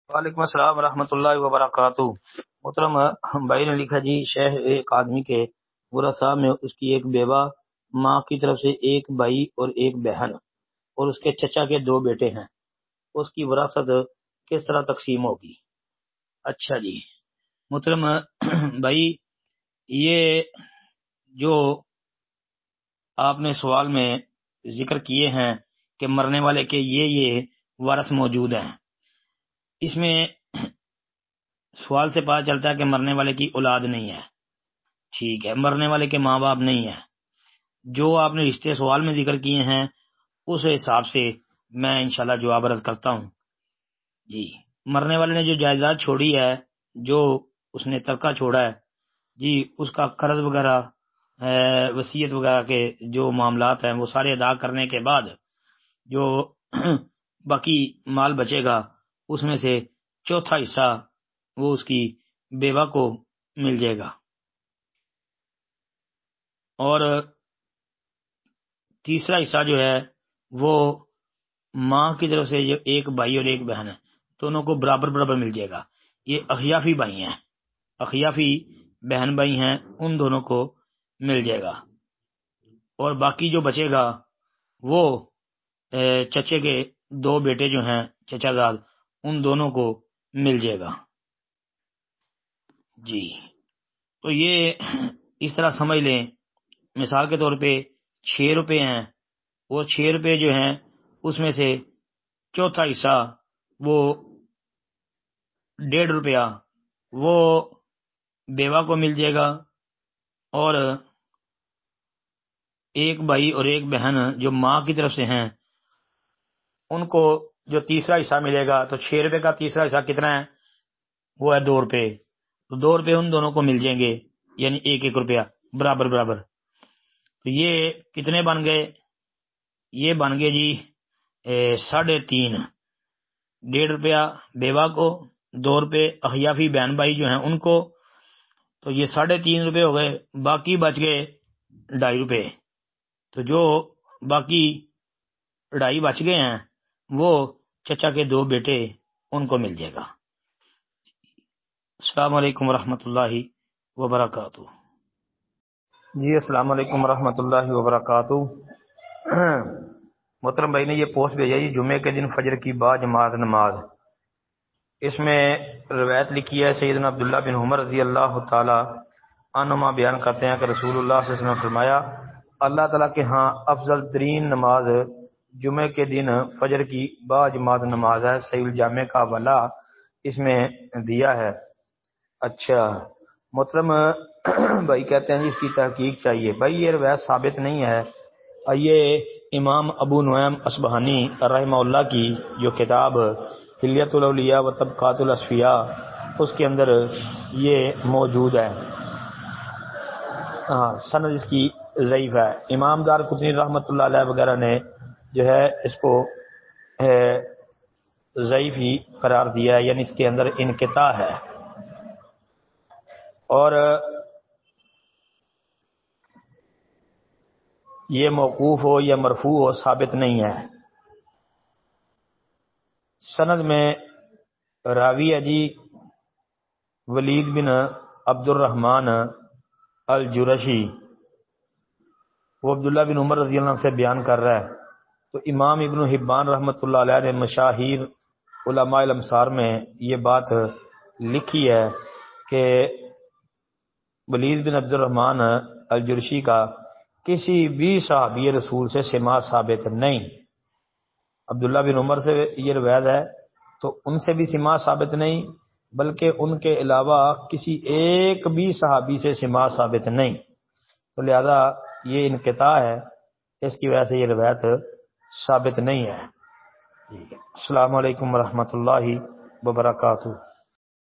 وعلیکم السلام ورحمۃ اللہ وبرکاتہ۔ محترم بھائی نے لکھا جی، شیخ ایک آدمی کے ورثاء میں اس کی ایک بیوہ، ماں کی طرف سے ایک بھائی اور ایک بہن، اور اس کے چچا کے دو بیٹے ہیں۔ اس کی وراثت کس طرح تقسیم ہوگی؟ اچھا جی محترم بھائی، یہ جو آپ نے سوال میں ذکر کیے ہیں کہ مرنے والے کے یہ وارث موجود ہیں، اس میں سوال سے پتہ چلتا ہے کہ مرنے والے کی اولاد نہیں ہے، ٹھیک ہے، مرنے والے کے ماں باپ نہیں ہیں۔ جو آپ نے رشتے سوال میں ذکر کیے ہیں اس حساب سے میں انشاءاللہ جواب عرض کرتا ہوں۔ جی، مرنے والے نے جو جائیداد چھوڑی ہے، جو اس نے ترکہ چھوڑا ہے، جی اس کا قرض وغیرہ، وصیت وغیرہ کے جو معاملات ہیں وہ سارے ادا کرنے کے بعد جو باقی مال بچے گا اس میں سے چوتھا حصہ وہ اس کی بیوہ کو مل جائے گا، اور تیسرا حصہ جو ہے وہ ماں کی طرف سے جو ایک بھائی اور ایک بہن ہے، دونوں کو برابر برابر مل جائے گا۔ یہ اخیافی بھائی ہیں، اخیافی بہن بھائی ہیں، ان دونوں کو مل جائے گا، اور باقی جو بچے گا وہ چچے کے دو بیٹے جو ہیں چچا زاد، ان دونوں کو مل جائے گا۔ جی تو یہ اس طرح سمجھ لیں، مثال کے طور پہ 6 روپے ہیں، وہ 6 روپے جو ہیں اس میں سے چوتھا حصہ وہ 1.5 روپیہ وہ بیوہ کو مل جائے گا، اور ایک بھائی اور ایک بہن جو ماں کی طرف سے ہیں ان کو جو تیسرا حصہ ملے گا، تو 6 روپے کا تیسرا حصہ کتنا ہے؟ وہ ہے 2 روپے، تو 2 روپے ان دونوں کو مل جائیں گے، یعنی 1 روپیہ برابر برابر۔ تو یہ کتنے بن گئے؟ یہ بن گئے جی 3.5۔ 1.5 روپیہ بیوہ کو، 2 روپے اخیافی بہن بھائی جو ہیں ان کو، تو یہ 3.5 روپے ہو گئے، باقی بچ گئے 2.5 روپے۔ تو جو باقی 2.5 بچ گئے ہیں وہ چچا کے دو بیٹے ان کو مل جائے گا۔ السلام علیکم ورحمۃ اللہ وبرکاتہ۔ جی السلام علیکم ورحمۃ اللہ وبرکاتہ۔ محترم بھائی نے یہ پوسٹ بھیجا جی، جمعے کے دن فجر کی با جماعت نماز، اس میں روایت لکھی ہے سیدنا عبداللہ بن عمر رضی اللہ تعالی عنہما بیان کرتے ہیں کہ رسول اللہ صلی اللہ علیہ وسلم نے فرمایا، اللہ تعالیٰ کے ہاں افضل ترین نماز جمعے کے دن فجر کی با جماعت نماز ہے۔ صحیح الجامع کا حوالہ اس میں دیا ہے۔ اچھا محترم بھائی کہتے ہیں جی اس کی تحقیق چاہیے۔ بھائی یہ روایت ثابت نہیں ہے، یہ امام ابو نعیم اصبہانی رحمہ اللہ کی جو کتاب حلیۃ الاولیاء و طبقات الاصفیاء اس کے اندر یہ موجود ہے۔ سند اس کی ضعیف ہے۔ امام دار قطنی رحمۃ اللہ علیہ وغیرہ نے جو ہے اس کو ضعیف ہی قرار دیا ہے، یعنی اس کے اندر انقطاع ہے، اور یہ موقوف ہو یا مرفوع ہو ثابت نہیں ہے۔ سند میں راوی ہے جی ولید بن عبد الرحمن الجرشی، وہ عبداللہ بن عمر رضی اللہ عنہ سے بیان کر رہا ہے۔ تو امام ابن حبان رحمۃ اللہ علیہ نے مشاہیر علماء الامصار میں یہ بات لکھی ہے کہ ولید بن عبد الرحمن الجرشی کا کسی بھی صحابی رسول سے سماع ثابت نہیں۔ عبداللہ بن عمر سے یہ روایت ہے تو ان سے بھی سماع ثابت نہیں، بلکہ ان کے علاوہ کسی ایک بھی صحابی سے سماع ثابت نہیں، تو لہذا یہ انقطاع ہے، اس کی وجہ سے یہ روایت ثابت نہیں ہے۔ السلام علیکم ورحمۃ اللہ وبرکاتہ۔